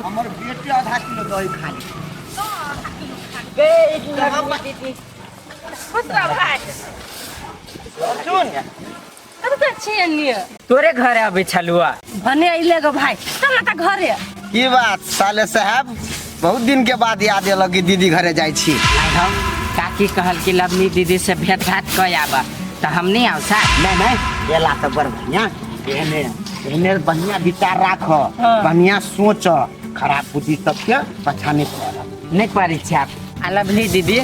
हमर बेटे आधा किलो दही खा ली। तोरे घर अभी छलुआ भने अइले गो भाई चल ना घरे। की बात साले साहब, बहुत दिन के बाद याद आयल कि दीदी घरे जाई छी। हम काकी कहल कि लवनी दीदी से भेंट घाट कर आबा तो हम नहीं आओ साथ। नहीं एला तो बड़ बढ़िया। एने बढ़िया विचार राख, बढ़िया सोच, खराब बुद्धि सबके पछाने पड़ नहीं करी छी आप। आ लवली दीदी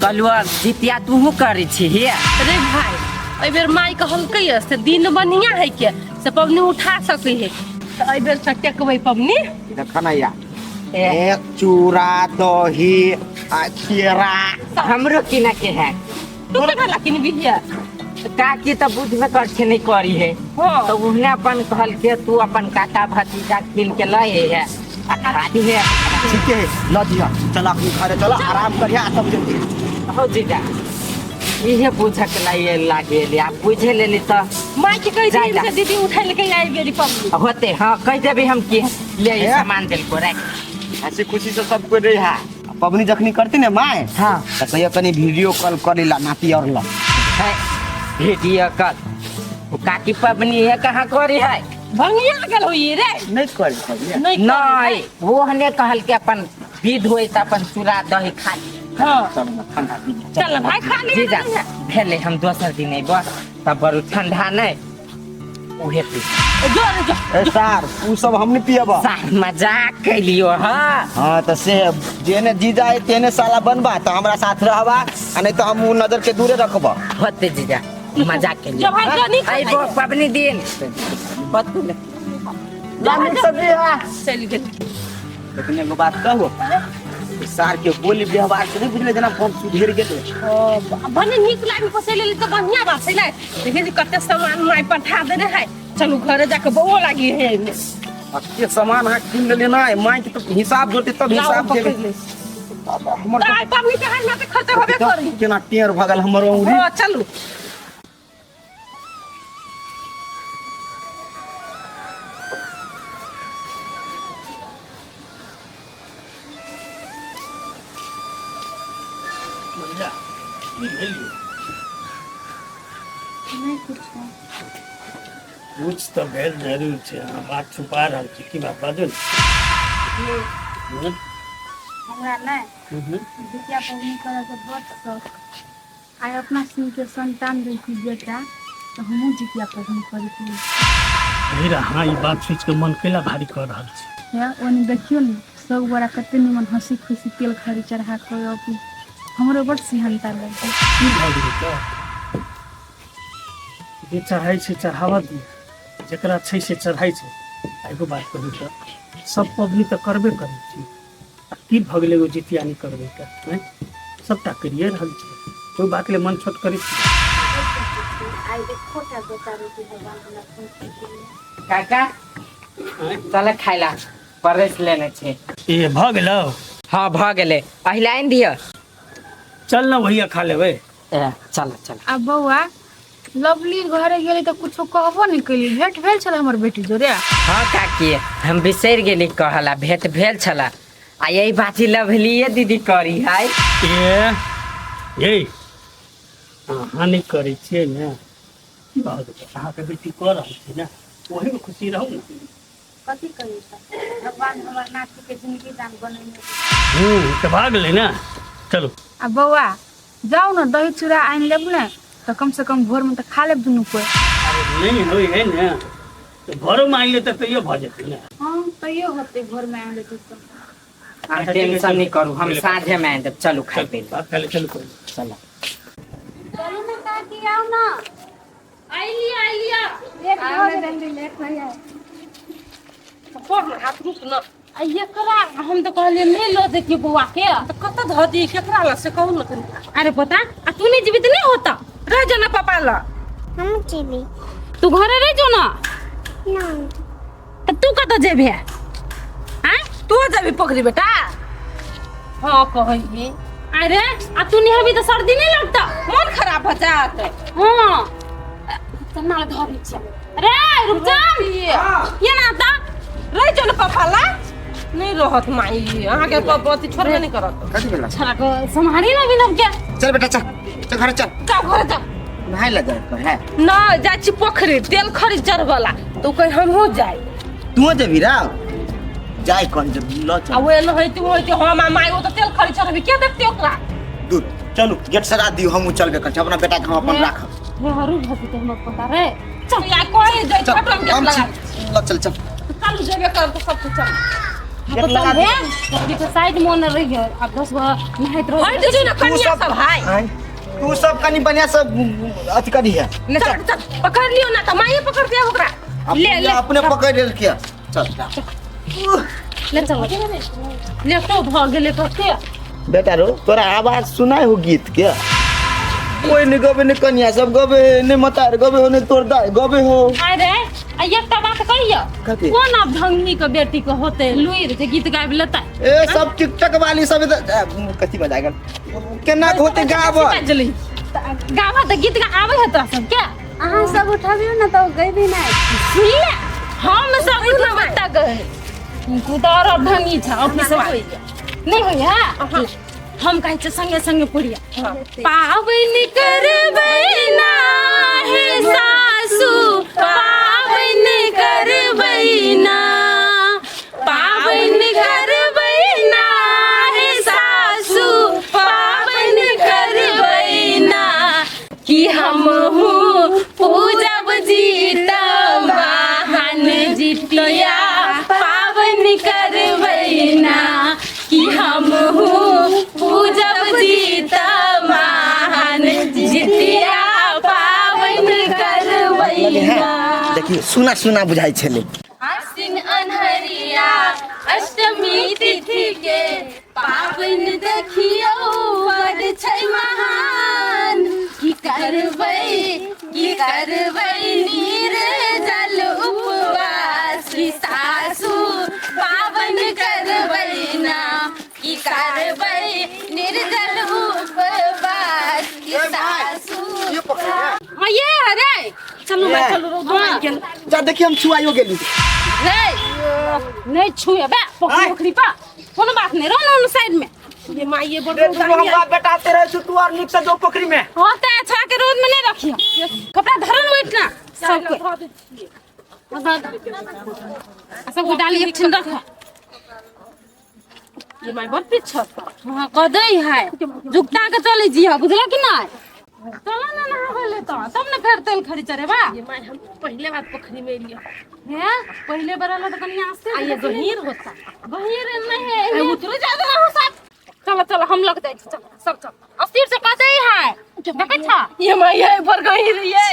कलुआ जितिया तू करी छी हे। अरे भाई अइ बेर माई कहलकै से दिन बढ़िया है के से पबनी उठा सकै है तो अइ बेर से टेकबै पबनी। देखना यार, एक चूड़ा दही केरा हमरो किना के है। तू के भला किन बिहिया काकी तो बुझबे कर छी नहीं करी है। हां तो उन्हें अपन कहल के तू अपन काका भतीजा किन के लाए है आ खाती है। ठीक है ल दिया, चल अपनी घरे चलो, आराम करिया तब जल्दी। हो जीजा इहे पूछक लाए लागे आप बुझे लेली तो माई के कहि दी से दीदी उठा लेके आई बेरी पबनी होते। हाँ कह देबे हम की ले सामान दिल को रख। ऐसे खुशी से सब कोई रही है। पबनी जखनी करती ना माए, हाँ तो कहियो कनी वीडियो कॉल करेला नाती और ला है वीडियो कॉल। वो काकी पबनी है कहाँ करी है भंगिया गेल होई रे। नहीं कर नहीं वो हने कहल के अपन विध होई त अपन चूड़ा दही खा ली। हां ठंडा चल भाई खा ले जीजा भेले हम दोसर दिन अइबो तब बड़ ठंडा नहीं उहे पी। जोर जो ए सार उ सब हम नहीं पियबा। सार मजाक कैलियो। हाँ हां तो से जेने जीजा है तेने साला बनबा तो हमरा साथ रहबा, आ नहीं तो हम नजर के दूरे रखबा। होते जीजा मजाक कैलियो। जो भाई जो नहीं अइबो पबनी दिन बतू जाने सब है। चल गेल। लेकिन एगो बात कहू, सार के बोली व्यवहार से नहीं बुझले जना हम सुधर गेल। भने निक लागी पसे लेली तो बढ़िया बात है ना। देखे जी कते सामान माई पठा देने है, चलू घरे जाके बओ लागी है। के सामान हाथ किन लेना है, माई के तो हिसाब जोते तब हिसाब देबे। हमर आई पबनी के हाथ में तो खर्चा होबे करी। केना टेर भगल हमर औरी। हां चलू कुछ तो भेल जरूर छै। अहाँ बात छुपा रहल छी की बात बाजू। हमरा नहीं जितिया पबनी करे के बहुत शौक। आइ अपना सिंह के संतान रही बेटा तो हमहू जितिया पबनी करे के। भैरा हाँ ये बात सोच के मन कैला भारी कर रहल छी। है ओने देखियो न सब बड़ा कते निमन हंसी खुशी तेल खरी चढ़ा के अपनी हमरो बड़ सिहनता लगे। की भऽ गेलै तऽ जे चढ़ाई छै चढ़ावा दी, जकरा छै से चढ़ाई छै। एगो बात कहू तऽ सब पबनी तऽ करबे करै छी, आ की भऽ गेलै एगो जितिया नहीं करबै तऽ सबटा करिए रहल छी। कोई बात ले मन छोट करै छी। आई देखो क्या बेचारे के भगवान हमरा फोन काका चल खाइला परस लेने छे। ए भऽ गेलौ। हाँ भ गेले अहिलाइन दियो। चल ना भैया खा लेबै। चल चल। अब बउआ लवली घरे गेली तो कुछो कहबो नहीं कैली। भेंट भेल छल हमर बेटी जोरे। हाँ काकी हम बिसर गेली कहला भेंट भेल छला। आ यही बाती लवलिए दीदी करी है। ए अहाँ नहीं करै छियै ने की बात है। अहाँके बेटी कऽ रहल छै ने ओही में खुशी रहू ने। कथी करी भगवान हमर नाती के जिंदगी दान बनेने। तो भाग ले ना। चलो अब बउआ जाओ ना दही चूड़ा आन लेब ने तो कम से कम भोर में तो खा लेब दुनू कोई। अरे नहीं होई है ना तो घरों में आन ले तो यो भ जेतै ना। हां तइयो होते भोर में आन लेते तो। टेंशन नहीं करू हम साँझे में आएंगे। चलो खाई पे बात कर ले। चलो कोई चलो चलो ना काकी आओ ना। आइलिया लेट हो गए लेट भैया। फोन हाथ रुक न। ये करा हम तो कहले नहीं लो दे के बुआ के तो कत ध दी केकरा ला से कहू न। अरे पता आ तू नहीं जीवित नहीं होता रह जाना पापा ला। हम जीवी तू घरे रह जो ना। ना तो तू कत जेबे हैं? तू जेबी पकड़ी बेटा। हां कहिए अरे आ तू नहीं अभी तो सर्दी नहीं लगता मन खराब हो जात। हां तना धरी छ। अरे रुक जा ये ना ता कपाला नहीं रहत माई अहाँ के पति छोड़बे नहीं करत कथी भेला छरा को संभारी ना बिना के चल बेटा चल चल घर चल का घर जा नहाय ले जाए को है ना जा छी पोखरी तेल खरीद चरवाला तो कहीं हम हो जाए तू जेबी रा जाय कौन जब लो आ चल वे न होइते होइते हम आ माई वो तो तेल खरीद चरबी के देखते ओकरा दूध चलू गेट सरा दियो हम चलबे कर अपना बेटा के हम अपन राखब हे हरू भती तो हम पता रे चल या कोई जाय छटम के लगा लो चल चल कल जेबे कर तो सब कुछ चल गेट लगा दे अभी तो साइड में रही है अब 10 नहाइत रहो हट जो ना कन्या सब भाई तू सब कनी बनिया सब अथी करी है ले चल चल पकड़ लियो ना तो माई पकड़ दे ओकरा ले ले अपने पकड़ लेल किया चल ले चल ले तो भाग गेले कते बेटा रो तोरा आवाज सुनाई हो गीत के कोई ने गबे ने कन्या सब गबे ने मतार गबे हो ने तोर दाई गबे हो अरे एकटा बात कहियो कथी? कोन अब ढंगी के बेटी के होते लुइर के गीत गाबि लेता ए सब टिकटक वाली सब कथी बजाएगा केना होते गाब गावा तो गीत आवे है तोरा सब क्या अहाँ सब उठाबियो ना तो गइबे नहीं सुन ले हम सब इतना बता गए कुदार अब ढंगी छ अपने से होई नहीं होई है हम कहे छ संगे संगे पुड़िया पावन करबै ना हे सासू पावन करबै ना पावन करबै ना हे सासू पावन करबै ना कि हम पूजब जीता वाहन जितिया पावन करबै ना कि हम पूजब जीता वाहन जितिया पावन करबै ना देखिए सुना सुना बुझाई छले आसिन अनहरिया अष्टमी तिथि के पावन देखियो बड़ छै महान की करबै नीर जल उपवास की सासू पावन करबै ना की करबै निर्जल उपवास की सासू ये अरे चलो मैं चलो हाँ जा देखिए हम छुआइयो गेली नहीं छुए बे पोखरी पा कोनो बात नहीं रहो साइड में ये माँ ये बोल हम बेटाते रहे छु तू और निक से जो पोखरी में होता है अच्छा के रोड में नहीं रखियो कपड़ा धरन बैठना सब डालिए छिन रखो ये माँ बहुत पीछे हां कदई है जुगता के चले जी बुझला कि नहीं चलो ना नहा ले तो तब ना फिर तेल खरी चरे बा ये माँ हम पहले बात पोखरी में लियो है पहले बार वाला तो कन्या आस्ते ये गहीर होता गहीर नहीं है उतर ज्यादा ना हो सब चलो चलो हम लोग जाए चलो सब चल अस्थिर से कदे है देखे था ये माँ ये पर गहीर ये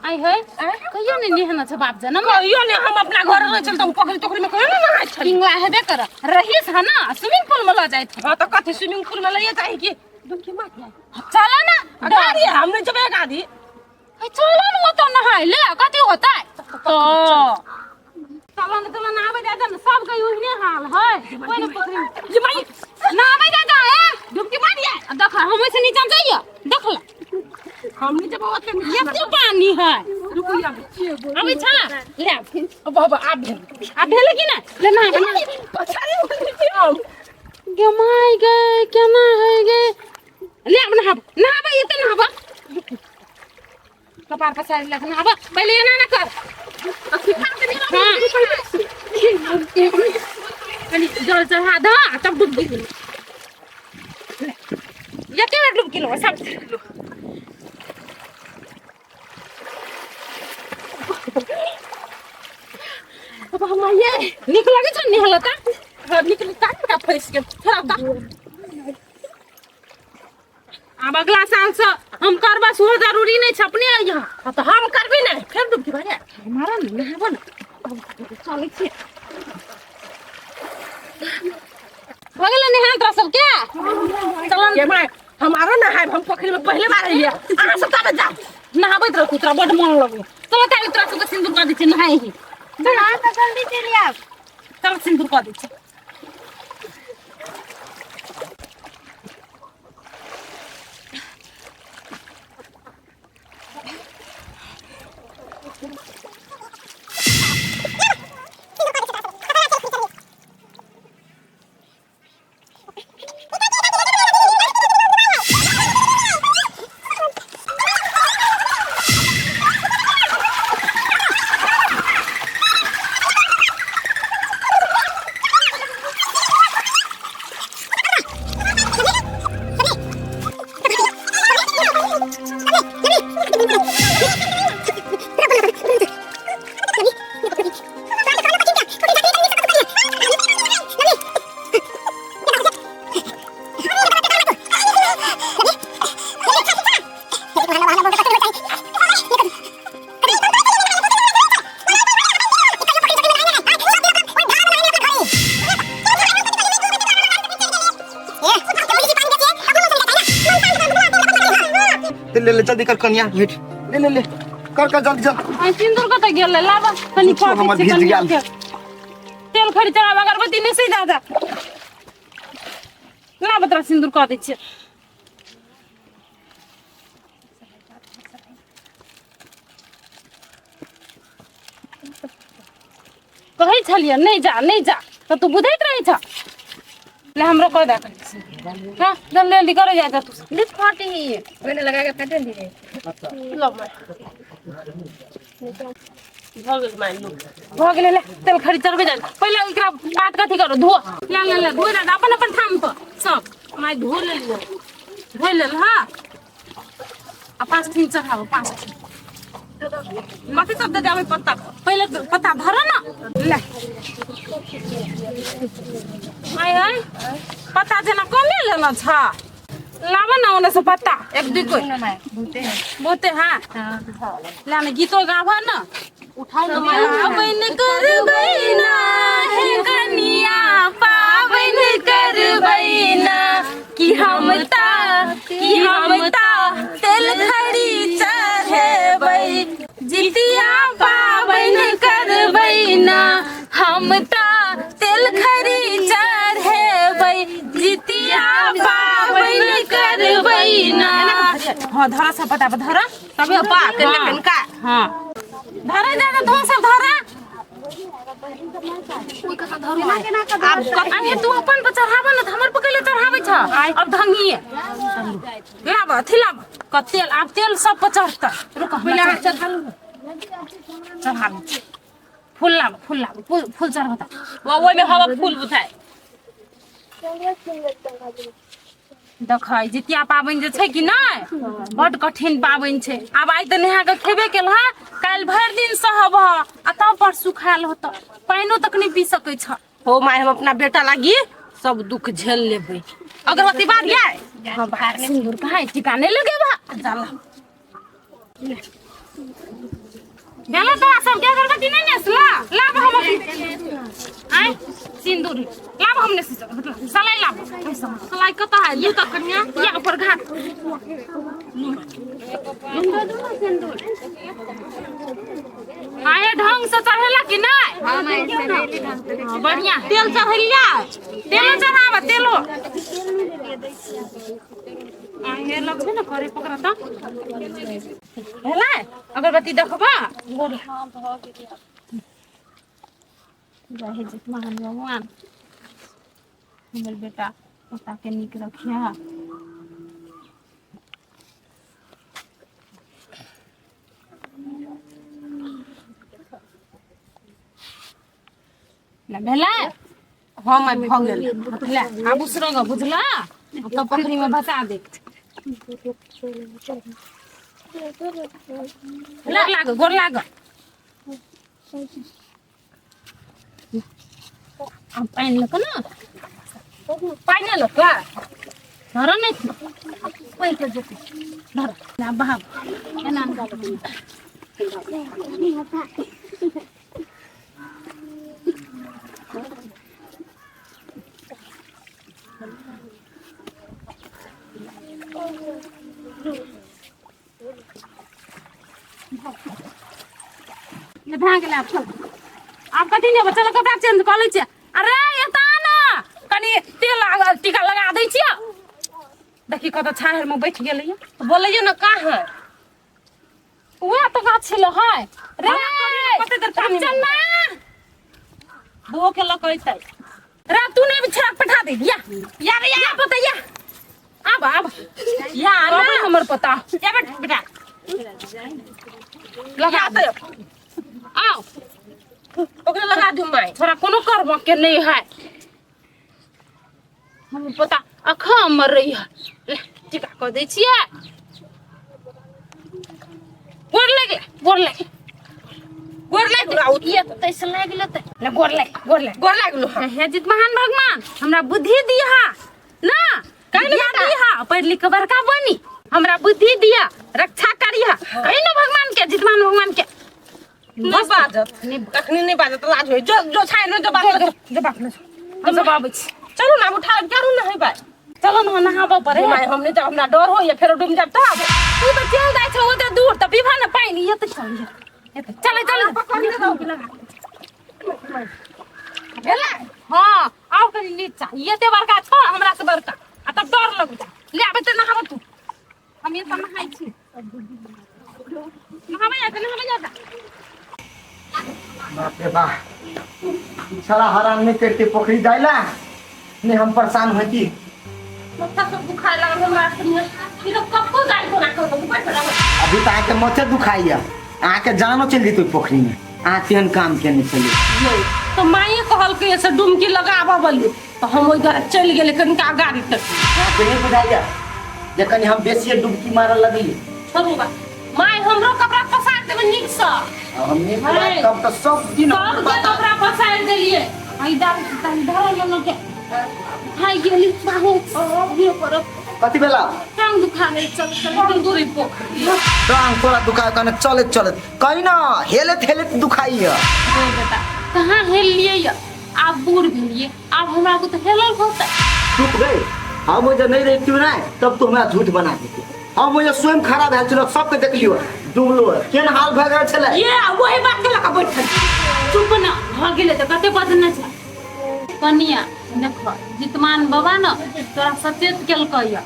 आई है कहियो ने निहना छ बाप जन्म कहियो ने हम अपना घर में चलता हूं पोखरी टोकरी में कहियो ना नहाय छ पिंगला हेबे कर रहीस है ना स्विमिंग पूल में ल जाए हां तो कथि स्विमिंग पूल में ले जाए कि डुबकी मार जाए चलो ना गाड़ी हमने जब एक आधी चलो ना वो तो नहाय ले कथि होता है तो चलो ना तुम नहावे जाता ना सब का यूं हाल है कोई ना पोखरी ये माई नहावे जाता है डुबकी मारिए देख हम से नीचे जाइए देख ले हमने जब ओते ये तो पानी है रुको अभी छा ले बाबा आप भेले कि ना ले नहा पछाड़ी गे माई गे केना है गे ले अब नहाबा ये तो नहाबा कपार पर साइड लग नहाबा पहले ये ना कर हां जल चढ़ा दा तब डुबकी ये के डुबकी लो सब लो अब हम ये निकल लगे छ निहलता निकल का फंस के थोड़ा अब अगला साल से हम करबा सो जरूरी नहीं छपने यहाँ तो हम करबे नहीं फिर डुबकी मारे हमारा नहीं है बन चल छी बगल ने हाथ रह सब क्या चलो ये माय हमारा ना है हम पोखरी में पहले बार आइए आ सब तब जा नहाबैत रह कुतरा बड मन लगे चलो ताले तोरा सब सिंदूर कर दै छी नहाई ही चल आ त जल्दी चली आ चल सिंदूर कर दै छी ले ले जल्दी कर कन्या बैठ ले ले ले कर जल्दी जल्दी आ सिंदूर कत गेल लाबा कनी कुछो हमर पाटी भीज गेल। तेल खरी चढ़ाब अगरबत्ती नहीं से दादा ना बतरा सिंदूर कह दै छियै कहै छलियै नहीं जा तो तू बुझैत रही छ ले हमरो कह दे हां जल्दी जल्दी करे जा तू लिख फाटी मैंने लगा के फटे दी लो भऽ गेलै ले तेल खरी चढ़बे जा पहिले एकरा पात कथी करो धो ले धो दे अपन अपन ठाम पर सब माय धो ले लियो धो ले हां आ 5 दिन चढ़ाओ 5 कथी सब दे देबै पत्ता पहिले पत्ता धर ना ले आय पत्ता जेना कमे लेना छ लावा ना ओने से पत्ता एक दुई कोई बहुते हाँ लाने गीतो गावा ना उठाओ ना पावन करबै ना हे कनिया पावन करबै ना कि हम ता तेल खड़ी चढ़ेबै जितिया पावन करबै ना हम ता तेल खड़ी चढ़ेबै जितिया पावन करबै ना हां धरा सब पता धरा तबे पा के कनका हां धरा जा धो सब धरा कोई कथा धरू अब तू अपन पर चढ़ाबा ना हमर पर कैले चढ़ाबै छ अब धंगिए लाबा थिलाबा क तेल अब तेल सब पर चढ़ता रुक पहिले चढ़ालू फूल लाबा फूल चढ़ता ओइ में हवा फूल बुझाय देखै जितिया पाबनि जे छै कि नहि बड कठिन पाबनि छै अब आइ तऽ नहा के खेबे केल हा काल्हि भरि दिन सहब आ तब परसू खायल होत पानियो तक नहीं पी सकै छ हो माय हम अपना बेटा लागी सब दुख झेल लेबै अगरबत्ती बार जाय हां बाहर सिंदूर कहां टिका नहीं लगेबा जाला गेला तो सब के अगरबत्ती नहीं नेसला लाब हम आय सिंदूर लाब हमने से सलाई लाब सलाई कत है ये तो कन्या या ऊपर घाट आए ढंग से चढ़ेला कि नहीं हां मैं बढ़िया तेल चढ़ैलिया तेल चढ़ावा तेलो आए लगबे ना करे पकड़ा त हेला अगरबत्ती देखबा गोर हां भ गेलिया जय जित महान भगवान हमर बेटा पोता के निक रखिया ना भेला हम भ गेल बुझला आब उसरंग बुझला तो पोखरी में बता दे लाग गोर लाग अब पानी लक ना पानी लक धर नहीं कोई के जति धर ना बहाव एना ना ये भाग ले आप कथी ने बच्चा कपड़ा चेंज कर लै छै अरे एता ना कनी तेल टीका लगा दै छियै देखी कत छाहर में बैठ गेलै तो बोलैयो ना का है ओए तो गाछ छलो है रे कते देर पानी चल ना धो के लकैतै रे तू नहीं छड़क पठा दे या रे या पता या अब या ना हमर पता या बेटा लगा दे आओ ओकरा लगा दू माय थोड़ा कोनो करब के नहीं है हम पता अखा मर रही है ले टीका कर दै छियै गोर लग ये तो तैसे लाग लेते ले गोर लागलो हे जित महान भगवान हमरा बुद्धि दिया ना कहिया दिया पढ़ लिख के बड़का बनी हमरा बुद्धि दिया रक्षा करिया कहि ना भगवान के जित महान भगवान के नहीं बाजत कखनी नहीं बाजत लाज होय जो छाय न जो बात हम सब आबै छी चलो ना उठा करू ना है भाई चलो ना नहाबो पड़े हमने जब हमरा डर हो या फेर डूब जाब त तू तो चल जाय छ ओते दूर त पीबा न पानी ये त चल चल चल पकड़ के दो भेला हां आउ कनी नीचा ये ते बड़का छ हमरा से बड़का आ तब डर लगु ले आबे त नहाव तू हम ये त नहाई छी नहावे जा बाप रे बाप साला हराम नहीं करते पोखरी जाइला नहीं हम परेशान होती माथा सब दुखाए लागल हमरा से ये तो कब को जाई को ना को ऊपर अभी तो आके मथे दुखाई है आके जानो चल दी तू पोखरी में आते काम केने चली तो माये कहल के ऐसे डुमकी लगाबा बोली तो हम उधर चल गेले कनका गाड़ी तक आके नहीं बुझाइया जखन हम बेसी डुबकी मारल लगली छोड़ू बा माय हमरो कपड़ा पसार देबे नीक से हमने कब तो सब दिन सब के कपड़ा पसार देलिए आई दार धरल न के हाय गेली बाहु ये पर कति बेला टांग दुखाने चल चल दूरी पोखरी टांग पूरा दुखाए कने चले चले कहीं ना हेले थेले दुखाई है ए बेटा कहां हेल लिए या आप बूढ़ भेलिए अब हमरा को तो हेलल होता चुप गए हम मुझे नहीं देखती ना तब तो हमरा झूठ बना देती हम मुझे स्वयं खड़ा भेल छलो सबके देख लियो डूबलो केन हाल भ गेल छले ये वही बात के लगा बैठल चुप ना भ गेले त कते बदन छै कनिया देखो जितमान बाबा न तोरा सचेत केल कहिया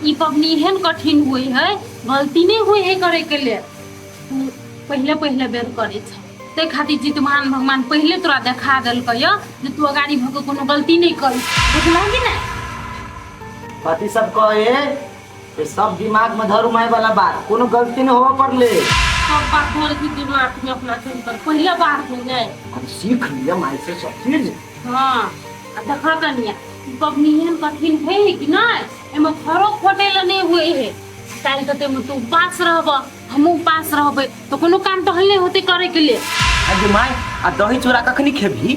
ई पबनी एहन कठिन हुई है गलती नहीं हुई है करे के लिए तू पहले पहले बेर करे छ ते खातिर जितमान भगवान पहले तोरा देखा देल कहिया जे तू अगाड़ी भ के कोनो गलती नहीं करी बुझला कि नहीं पति सब कहे ये सब दिमाग में धरू माय वाला बात कोनो गलती नहीं होवा पड़ले सब बात भर के दिमाग में अपना चल कर पहले बार हो जाए हम सीख लिया माय से सब चीज हां देखा कनिया पबनी एहन कठिन है कि नहीं एमे फरो फटेल नहीं हुए है काल कते में तू पास रहब हमहु पास रहबे तो कोनो काम तो हल्ले होते करे के लिए अरे माय आ दही चूड़ा कखनी खेबी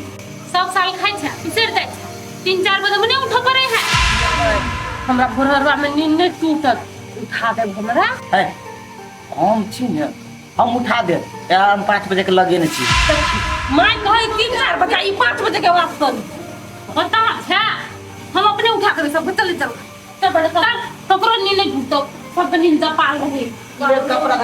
सब साल खाइ छ बिसर जाय 3-4 बजे मने उठ पड़े है हमरा भोरहरवा में नींद नहीं टूटत उठा दे हमरा है हम छी ने हम उठा दे हम 5 बजे के लगे न छी माय कहे 3-4 बजे ई 5 बजे के वापस कर बता है हम अपने उठा कर सब चल चल बड़े ककरो नींद नहीं टूटत सब नींद जा पाल रहे कपड़ा